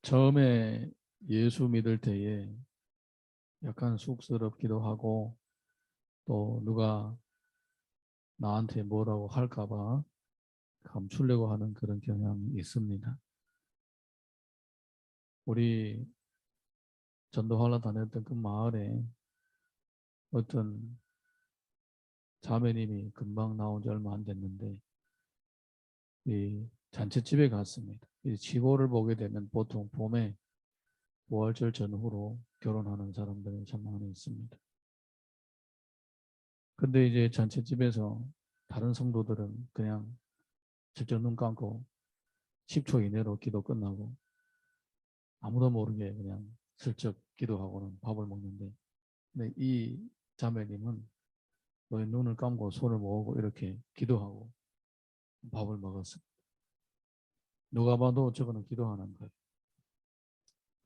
처음에 예수 믿을 때에 약간 쑥스럽기도 하고 또 누가 나한테 뭐라고 할까 봐 감추려고 하는 그런 경향이 있습니다. 우리 전도하러 다녔던 그 마을에 어떤 자매님이 금방 나온 지 얼마 안 됐는데 이 잔치집에 갔습니다. 이 시골을 보게 되면 보통 봄에 부활절 전후로 결혼하는 사람들이 참 많이 있습니다. 근데 이제 잔치집에서 다른 성도들은 그냥 슬쩍 눈 감고 10초 이내로 기도 끝나고 아무도 모르게 그냥 슬쩍 기도하고는 밥을 먹는데, 근데 이 자매님은 너의 눈을 감고 손을 모으고 이렇게 기도하고 밥을 먹었습니다. 누가 봐도 저거는 기도하는 거예요.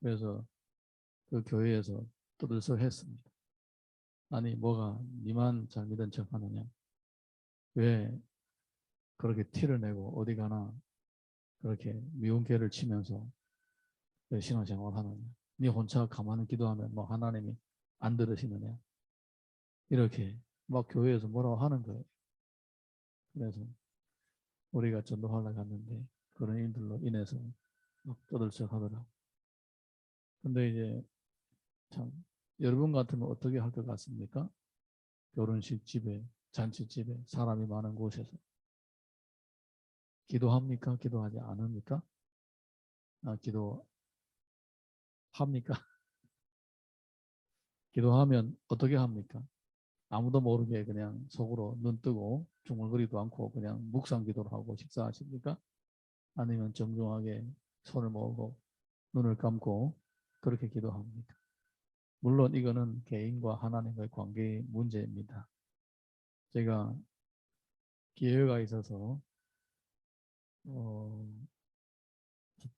그래서 그 교회에서 떠들썩했습니다. 아니 뭐가 니만 잘 믿은 척 하느냐, 왜 그렇게 티를 내고 어디 가나 그렇게 미운 개를 치면서 신앙생활 하느냐, 니 혼자 가만히 기도하면 뭐 하나님이 안 들으시느냐, 이렇게 막 교회에서 뭐라고 하는 거예요. 그래서 우리가 전도하러 갔는데 그런 일들로 인해서 막 떠들썩 하더라고. 근데 이제 참 여러분 같으면 어떻게 할 것 같습니까? 결혼식 집에, 잔치집에, 사람이 많은 곳에서 기도합니까? 기도하지 않습니까? 기도합니까? 기도하면 어떻게 합니까? 아무도 모르게 그냥 속으로 눈 뜨고 중얼거리도 않고 그냥 묵상 기도를 하고 식사하십니까? 아니면 정중하게 손을 모으고 눈을 감고 그렇게 기도합니까? 물론 이거는 개인과 하나님과의 관계의 문제입니다. 제가 기회가 있어서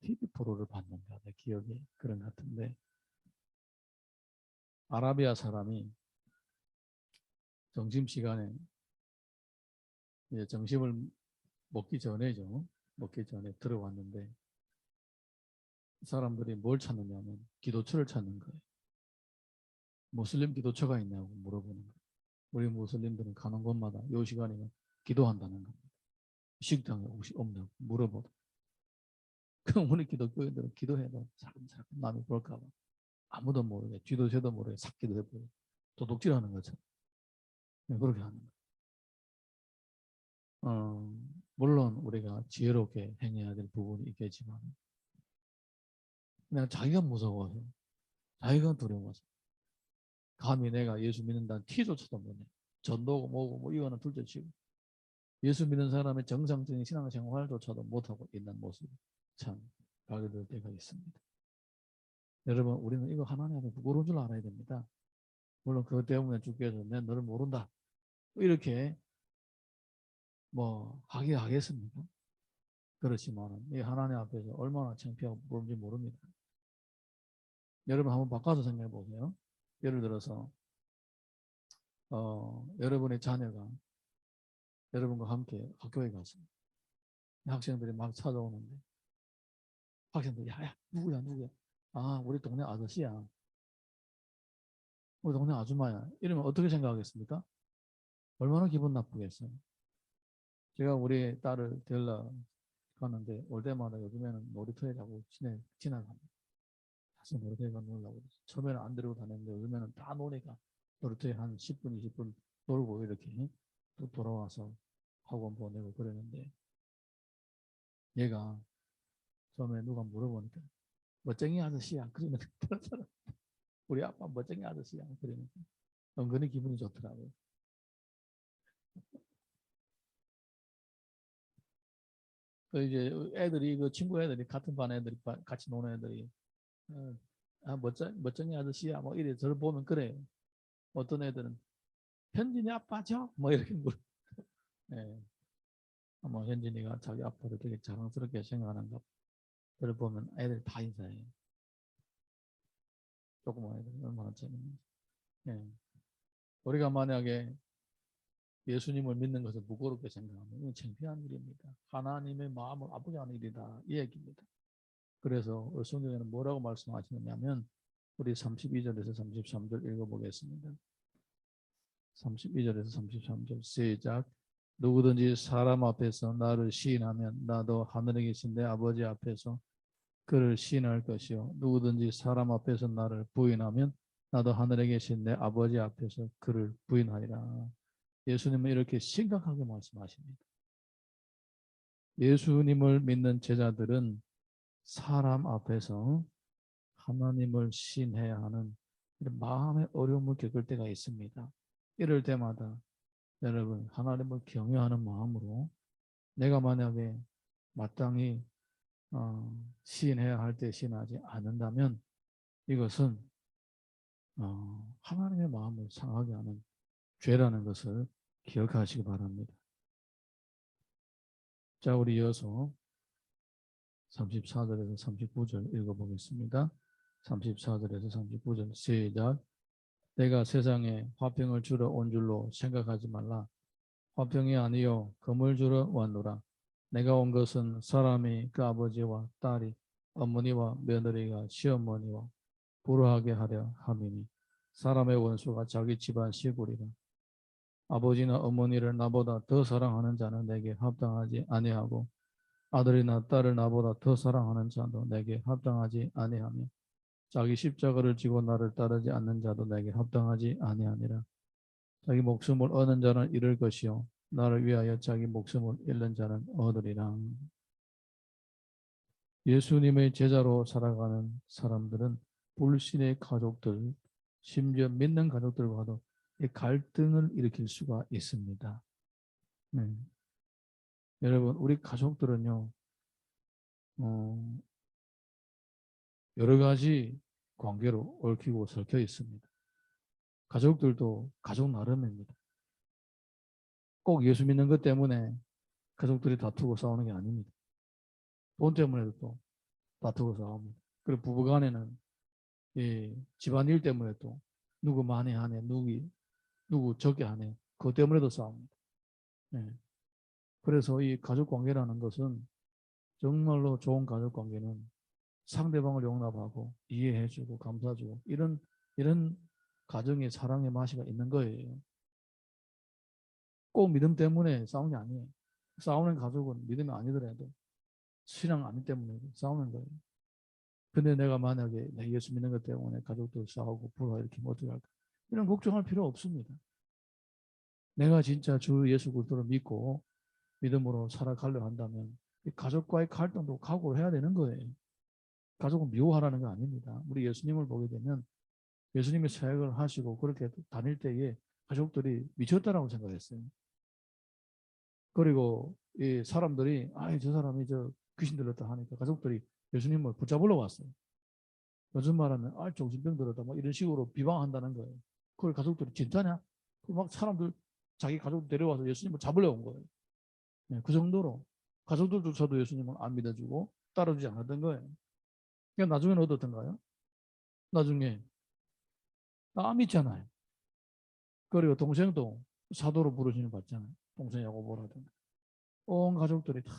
TV 프로를 봤는데 내 기억이 그런 것 같은데, 아라비아 사람이 점심시간에 이제 점심을 먹기 전에 들어왔는데 사람들이 뭘 찾느냐면 기도처를 찾는 거예요. 무슬림 기도처가 있냐고 물어보는 거예요. 우리 무슬림들은 가는 곳마다 이 시간이면 기도한다는 겁니다. 식당에 혹시 없냐고 물어보고. 그럼 우리 기독교인들은 기도해도 사람 남이 볼까 봐 아무도 모르게 쥐도 새도 모르게 싹 기도해버려. 도둑질하는 것처럼. 네, 그렇게 하는 거예요. 물론 우리가 지혜롭게 행해야 될 부분이 있겠지만 그냥 자기가 무서워서, 자기가 두려워서, 감히 내가 예수 믿는다는 티조차도 못내. 전도고 뭐고 뭐 이거는 둘째치고 예수 믿는 사람의 정상적인 신앙생활조차도 못하고 있는 모습이 참 발견될 때가 있습니다. 여러분, 우리는 이거 하나님한테 부끄러운 줄 알아야 됩니다. 물론 그것 때문에 주께서 내 너를 모른다 이렇게 뭐 하겠습니까? 그렇지만 이 하나님 앞에서 얼마나 창피하고 부끄러운지 모릅니다. 여러분 한번 바꿔서 생각해 보세요. 예를 들어서 여러분의 자녀가 여러분과 함께 학교에 갔습니다. 학생들이 막 찾아오는데 학생들이 야야 누구야, 아 우리 동네 아저씨야, 우리 동네 아줌마야, 이러면 어떻게 생각하겠습니까? 얼마나 기분 나쁘겠어요. 제가 우리 딸을 데리러 갔는데 올 때마다 요즘에는 놀이터에 자꾸 지나갑니다. 다시 놀이터에 가 놀라고. 처음에는 안 데리고 다녔는데 요즘에는 다 노니까 놀이터에 한 10분 20분 놀고 이렇게 또 돌아와서 학원 보내고 그러는데, 얘가 처음에 누가 물어보니까 멋쟁이 아저씨야 그러면 우리 아빠 멋쟁이 아저씨야 그러면 은근히 기분이 좋더라고요. 그 이제 애들이 그 친구 애들이 같은 반 애들이 같이 노는 애들이 멋쟁이 아저씨야 뭐 이래 저를 보면 그래요. 어떤 애들은 현진이 아빠죠 뭐 이렇게 물어. 예. 아마 현진이가 자기 아빠를 되게 자랑스럽게 생각하는가. 저를 보면 애들 다 인사해요. 조그만 애들 얼마나 재밌는지. 예. 우리가 만약에 예수님을 믿는 것을 부끄럽게 생각하면 이건 창피한 일입니다. 하나님의 마음을 아프게 하는 일이다 이 얘기입니다. 그래서 성경에는 뭐라고 말씀하시느냐면 우리 32절에서 33절 읽어보겠습니다. 32절에서 33절 시작. 누구든지 사람 앞에서 나를 시인하면 나도 하늘에 계신 내 아버지 앞에서 그를 시인할 것이요 누구든지 사람 앞에서 나를 부인하면 나도 하늘에 계신 내 아버지 앞에서 그를 부인하리라. 예수님은 이렇게 심각하게 말씀하십니다. 예수님을 믿는 제자들은 사람 앞에서 하나님을 시인해야 하는 이런 마음의 어려움을 겪을 때가 있습니다. 이럴 때마다 여러분 하나님을 경외하는 마음으로 내가 만약에 마땅히 시인해야 할 때 시인하지 않는다면 이것은 하나님의 마음을 상하게 하는 죄라는 것을 기억하시기 바랍니다. 자, 우리 이어서 34절에서 39절 읽어보겠습니다. 34절에서 39절 시작. 내가 세상에 화평을 주러 온 줄로 생각하지 말라. 화평이 아니요 금을 주러 왔노라. 내가 온 것은 사람이 그 아버지와 딸이 어머니와 며느리가 시어머니와 불화하게 하려 함이니 사람의 원수가 자기 집안 시골이라. 아버지나 어머니를 나보다 더 사랑하는 자는 내게 합당하지 아니하고 아들이나 딸을 나보다 더 사랑하는 자도 내게 합당하지 아니하며 자기 십자가를 지고 나를 따르지 않는 자도 내게 합당하지 아니하니라. 자기 목숨을 얻는 자는 잃을 것이요 나를 위하여 자기 목숨을 잃는 자는 얻으리라. 예수님의 제자로 살아가는 사람들은 불신의 가족들, 심지어 믿는 가족들과도 이 갈등을 일으킬 수가 있습니다. 네. 여러분, 우리 가족들은요, 여러 가지 관계로 얽히고 설켜 있습니다. 가족들도 가족 나름입니다. 꼭 예수 믿는 것 때문에 가족들이 다투고 싸우는 게 아닙니다. 돈 때문에도 또 다투고 싸웁니다. 그리고 부부간에는 이 집안일 때문에 또 누구 많이 하네, 누구 적게 하네, 그것 때문에도 싸웁니다. 네. 그래서 이 가족 관계라는 것은 정말로 좋은 가족 관계는 상대방을 용납하고 이해해주고 감싸주고 이런 가정의 사랑의 맛이가 있는 거예요. 꼭 믿음 때문에 싸우는 게 아니에요. 싸우는 가족은 믿음이 아니더라도 신앙 아니 때문에 싸우는 거예요. 근데 내가 만약에 내 예수 믿는 것 때문에 가족들 싸우고 불화 일으키면 어떻게 할까? 이런 걱정할 필요 없습니다. 내가 진짜 주 예수 그리스도를 믿고 믿음으로 살아가려 한다면 가족과의 갈등도 각오를 해야 되는 거예요. 가족은 미워하라는 거 아닙니다. 우리 예수님을 보게 되면 예수님이 사역을 하시고 그렇게 다닐 때에 가족들이 미쳤다라고 생각했어요. 그리고 이 사람들이 저 사람이 저 귀신 들렸다 하니까 가족들이 예수님을 붙잡으러 왔어요. 요즘 말하면 정신병 들었다 뭐 이런 식으로 비방한다는 거예요. 그걸 가족들이 진짜냐? 막 사람들 자기 가족 데려와서 예수님을 잡으려 온 거예요. 네, 그 정도로 가족들조차도 예수님을 안 믿어주고 따라주지 않았던 거예요. 그러니까 나중에는 어떻던가요? 나중에 나 안 믿잖아요. 그리고 동생도 사도로 부르시는 거 봤잖아요. 동생 야고보라든가 온 가족들이 다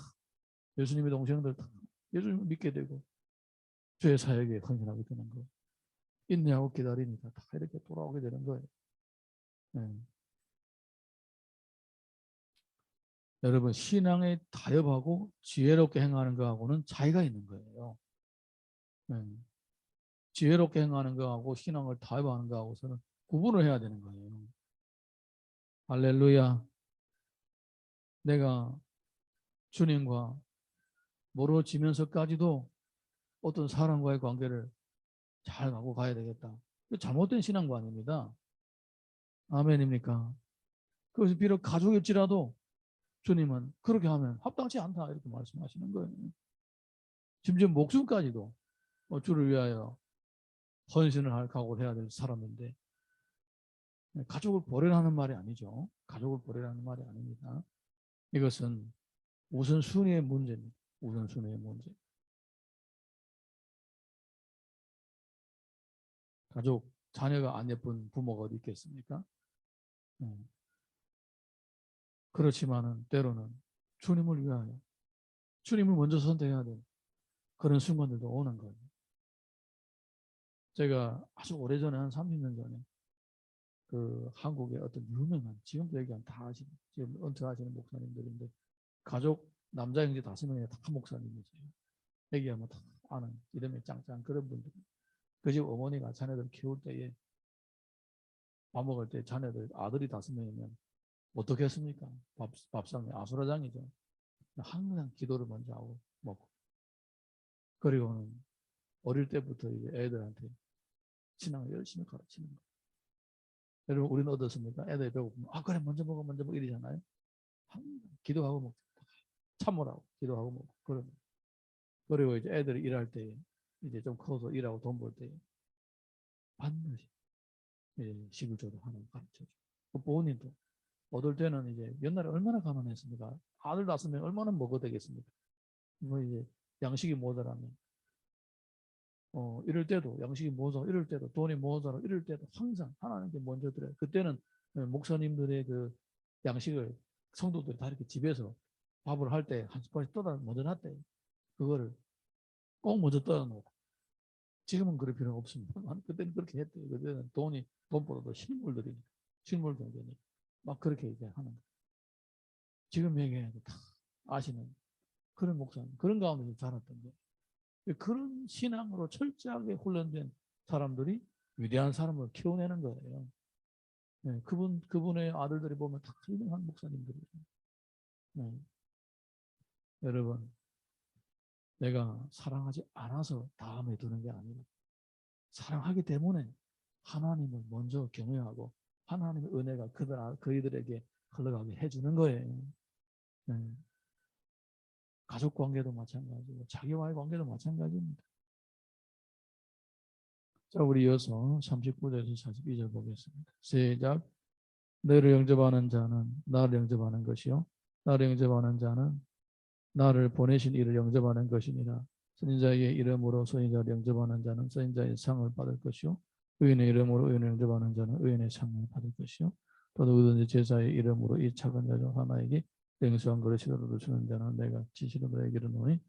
예수님의 동생들 다 예수님을 믿게 되고 죄 사역에 헌신하게 되는 거예요. 인내하고 기다리니까 다 이렇게 돌아오게 되는 거예요. 네. 여러분 신앙에 타협하고 지혜롭게 행하는 거하고는 차이가 있는 거예요. 네. 지혜롭게 행하는 거하고 신앙을 타협하는 거하고서는 구분을 해야 되는 거예요. 할렐루야. 내가 주님과 멀어지면서까지도 어떤 사람과의 관계를 잘 갖고 가야 되겠다. 잘못된 신앙관입니다. 아멘입니까? 그것이 비록 가족일지라도 주님은 그렇게 하면 합당치 않다 이렇게 말씀하시는 거예요. 심지어 목숨까지도 주를 위하여 헌신을 할 각오를 해야 될 사람인데 가족을 버리라는 말이 아니죠. 가족을 버리라는 말이 아닙니다. 이것은 우선순위의 문제입니다. 우선순위의 문제. 가족, 자녀가 안 예쁜 부모가 어디 있겠습니까? 그렇지만은 때로는 주님을 위하여 주님을 먼저 선택해야 돼요. 그런 순간들도 오는 거예요. 제가 아주 오래전에 한 30년 전에 그 한국의 어떤 유명한, 지금도 얘기하면 다 아시는, 지금 은퇴하시는 목사님들인데, 가족 남자 형제 5명이 다 목사님이세요. 얘기하면 다 아는 이름이 짱짱 그런 분들. 그 집 어머니가 자녀들 키울 때에 밥 먹을 때 자녀들 아들이 5명이면 어떻게 했습니까? 밥상이 아수라장이죠. 항상 기도를 먼저 하고 먹고, 그리고는 어릴 때부터 이제 애들한테 신앙을 열심히 가르치는 거예요. 여러분, 우리는 어떻습니까? 애들이 배고프면 그래 먼저 먹어 먼저 먹어 이러잖아요. 항상 기도하고 먹고 참으라고 기도하고 먹고 그러면, 그리고 이제 애들이 일할 때 이제 좀 커서 일하고 돈 벌 때 반드시 이제 11조도 하나 가르쳐줘. 부모님도 얻을 때는 이제 옛날에 얼마나 가난했습니까? 아들 5명 얼마나 먹어야 되겠습니까? 뭐 이제 양식이 모자라면 이럴 때도 양식이 모자라 이럴 때도 돈이 모자라 이럴 때도 항상 하나님께 먼저 드려요. 그때는 목사님들의 그 양식을 성도들이 다 이렇게 집에서 밥을 할 때 한 숟가락씩 떠다 먼저 놨대요. 그거를 꼭 먼저 떠다 놓고. 지금은 그럴 필요가 없습니다. 그때는 그렇게 했대요. 그때는 돈보다도 실물 경제니 막 그렇게 이제 하는 거예요. 지금 얘기해도 다 아시는 그런 목사님, 그런 가운데서 자랐던 거예요. 그런 신앙으로 철저하게 훈련된 사람들이 위대한 사람을 키워내는 거예요. 네, 그분의 아들들이 보면 다 유명한 목사님들이에요. 네. 여러분, 내가 사랑하지 않아서 다음에 두는 게 아니라 사랑하기 때문에 하나님을 먼저 경외하고 하나님의 은혜가 그이들에게 흘러가게 해주는 거예요. 네. 가족 관계도 마찬가지고 자기와의 관계도 마찬가지입니다. 자, 우리 이어서 39절에서 42절 보겠습니다. 시작. 너를 영접하는 자는 나를 영접하는 것이요 나를 영접하는 자는 나를 보내신 이를 영접하는 것이니라. 선인자의 이름으로 선인자를 영접하는 자는 선인자의 상을 받을 것이요 의인의 이름으로 의인을 영접하는 자는 의인의 상을 받을 것이요 또 누구든지 제자의 이름으로 이 작은 자 중 하나에게 냉수한 그릇이라도 주는 자는 내가 진실로 너에게 이르노니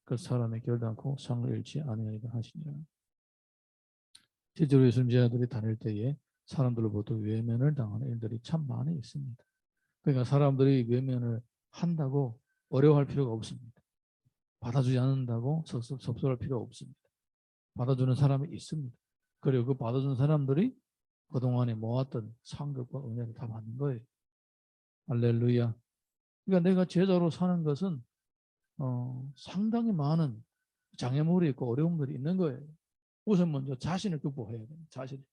그 사람의 결단코 상을 잃지 아니하리라 하시니라. 실제로 예수님 제자들이 다닐 때에 사람들로부터 외면을 당하는 일들이 참 많이 있습니다. 그러니까 사람들이 외면을 한다고 어려워할 필요가 없습니다. 받아주지 않는다고 섭섭할 필요 없습니다. 받아주는 사람이 있습니다. 그리고 그 받아주는 사람들이 그동안에 모았던 상급과 은혜를 다 받는 거예요. 할렐루야. 그러니까 내가 제자로 사는 것은 상당히 많은 장애물이 있고 어려움들이 있는 거예요. 우선 먼저 자신을 극복해야 돼요. 자신.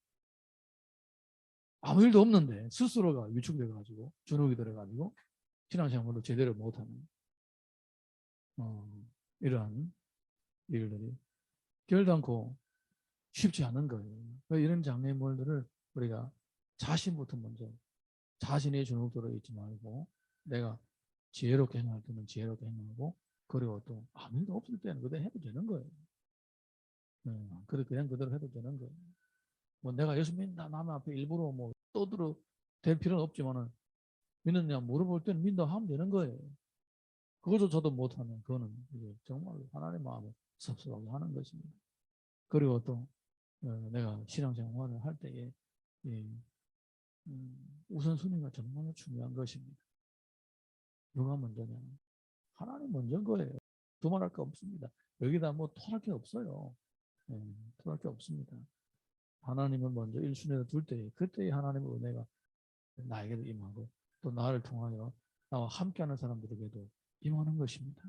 아무 일도 없는데 스스로가 위축돼가지고 주눅이 들어가지고 신앙생활도 제대로 못하는 이러한 일들이 결단코 쉽지 않은 거예요. 이런 장애물들을 우리가 자신부터 먼저 자신의 주눅 들어있지 말고 내가 지혜롭게 행할 때는 지혜롭게 행하고 그리고 또 아무 일도 없을 때는 그대로 해도 되는 거예요. 그냥 그대로 해도 되는 거예요. 뭐 내가 예수 믿는다 남 앞에 일부러 뭐 떠들어 될 필요는 없지만은 믿느냐 물어볼 때는 믿는다 하면 되는 거예요. 그것조차도 못하면 그거는 이제 정말 하나님의 마음을 섭섭하게 하는 것입니다. 그리고 또 내가 신앙생활을 할 때에 우선순위가 정말 중요한 것입니다. 누가 먼저냐? 하나님 먼저인 거예요. 두말할 거 없습니다. 여기다 뭐 토할 게 없어요. 토할 게 없습니다. 하나님을 먼저 1순위로 둘 때에 그때에 하나님의 은혜가 나에게도 임하고 또 나를 통하여 나와 함께하는 사람들에게도 임하는 것입니다.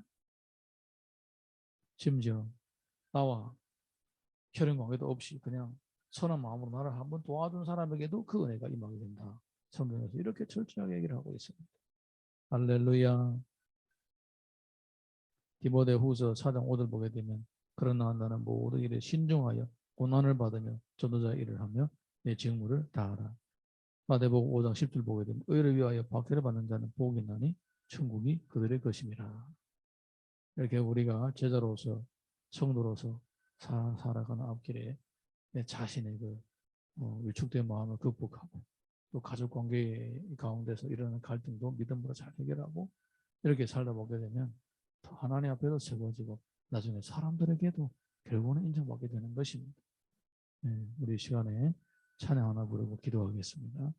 심지어 나와 혈연 관계도 없이 그냥 선한 마음으로 나를 한번 도와준 사람에게도 그 은혜가 임하게 된다. 성경에서 이렇게 철저하게 얘기를 하고 있습니다. 할렐루야. 디모데후서 4장 5절 보게 되면 그러나 나는 모든 일에 신중하여 고난을 받으며 전도자 일을 하며 내 직무를 다하라. 마태복음 5장 10절 보게 되면 의를 위하여 박해를 받는 자는 복이 나니 천국이 그들의 것임이라. 이렇게 우리가 제자로서 성도로서 살아가는 앞길에 내 자신의 그 위축된 마음을 극복하고 또 가족관계 가운데서 일어나는 갈등도 믿음으로 잘 해결하고 이렇게 살다 보게 되면 더 하나님 앞에서 세워지고 나중에 사람들에게도 결국은 인정받게 되는 것입니다. 네, 우리 시간에 찬양 하나 부르고 기도하겠습니다.